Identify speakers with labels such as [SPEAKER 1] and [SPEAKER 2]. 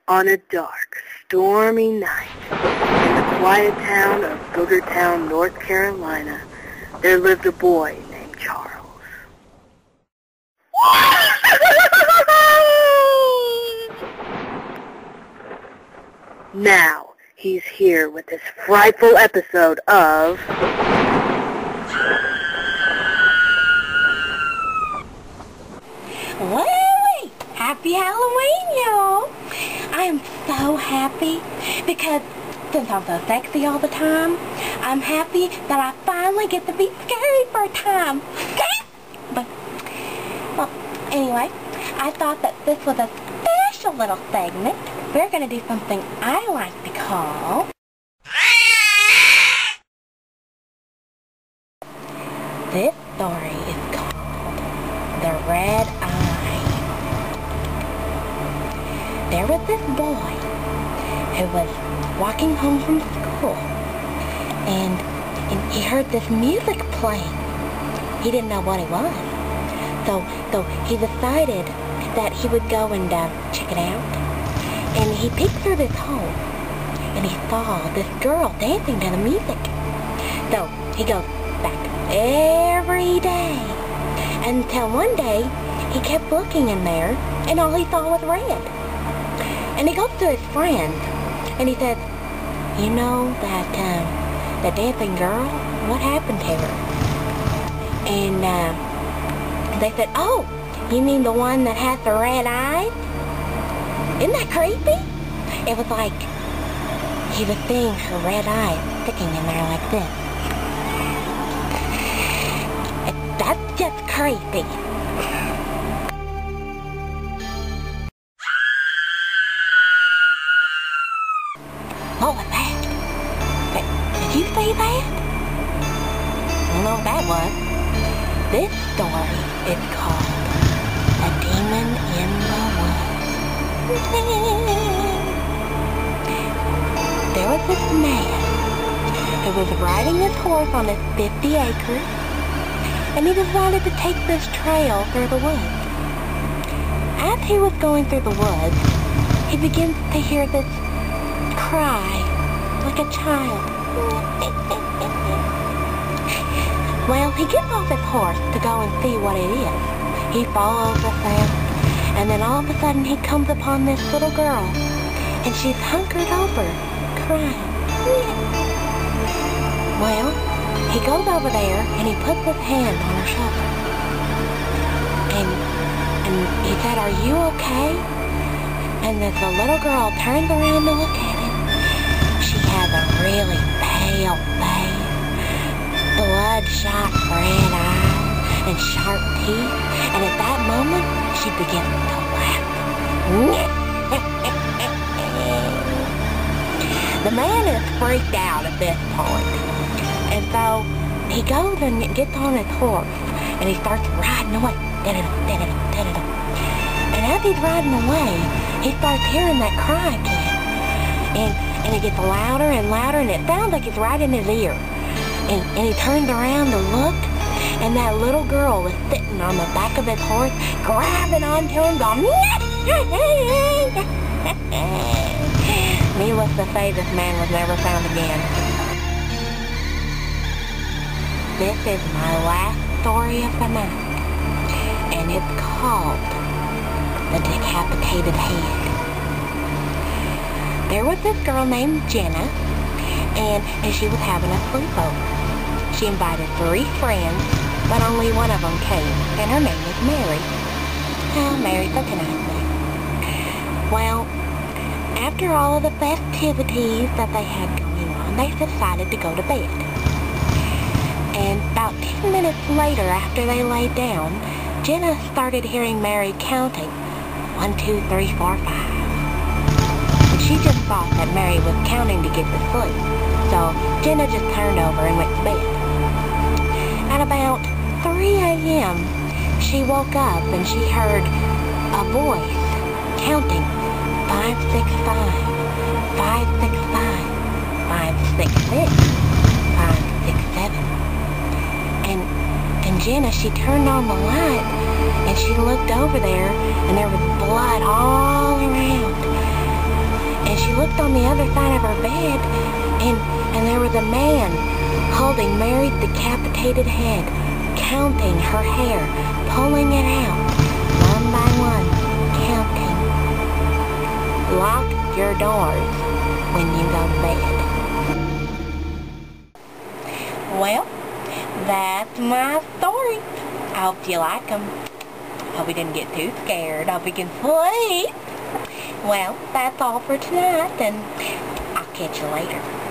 [SPEAKER 1] On a dark, stormy night, in the quiet town of Boogertown, North Carolina, there lived a boy named Charles. Now, he's here with this frightful episode of...
[SPEAKER 2] Wait! Happy Halloween, y'all! I am so happy because since I'm so sexy all the time, I'm happy that I finally get to be scary for a time. But, well, anyway, I thought that this was a special little segment. We're going to do something I like to call... This story is called The Red Eye. There was this boy who was walking home from school, and he heard this music playing. He didn't know what it was, so he decided that he would go and check it out. And he peeked through this hole, and he saw this girl dancing to the music. So he goes back every day, until one day he kept looking in there, and all he saw was red. And he goes to his friend, and he says, "You know that dancing girl? What happened to her?" And they said, "Oh, you mean the one that has the red eyes? Isn't that creepy?" It was like he was seeing her red eyes sticking in there like this. That's just creepy. What was that? Did you see that? I don't know what that was. This story is called A Demon in the Woods. There was this man who was riding his horse on his 50 acres, and he decided to take this trail through the woods. As he was going through the woods, he begins to hear this cry like a child. Well, he gets off his horse to go and see what it is. He follows the sound, and then all of a sudden he comes upon this little girl, and she's hunkered over, crying. Well, he goes over there, and he puts his hand on her shoulder. And he said, "Are you okay?" And the little girl turns around to look at him. She has a really pale face, bloodshot red eyes, and sharp teeth. And at that moment, she begins to laugh. The man is freaked out at this point. And so he goes and gets on his horse, and he starts riding away. And as he's riding away, he starts hearing that cry again. And it gets louder and louder, and it sounds like it's right in his ear. And he turns around to look, and that little girl was sitting on the back of his horse, grabbing onto him, going, Needless to say, this man was never found again. This is my last story of the night, and it's called The Decapitated Head. There was this girl named Jenna, and she was having a sleepover. She invited 3 friends, but only one of them came, and her name was Mary. Oh, Mary, such a nice name. Well, after all of the festivities that they had going on, they decided to go to bed. And about 10 minutes later, after they laid down, Jenna started hearing Mary counting 1, 2, 3, 4, 5. And she just thought that Mary was counting to get to sleep. So Jenna just turned over and went to bed. At about 3 a.m., she woke up and she heard a voice counting 5, 6, 5, 5, 6, 5, 5, 6, 6, 5, 6, 7. And Jenna, she turned on the light and she looked over there, and there was blood all around. looked on the other side of her bed, and there was a man holding Mary's decapitated head, counting her hair, pulling it out, one by one, counting. Lock your doors when you go to bed. Well, that's my story. I hope you like them. Hope you didn't get too scared. Hope you can sleep. Well, that's all for tonight, and I'll catch you later.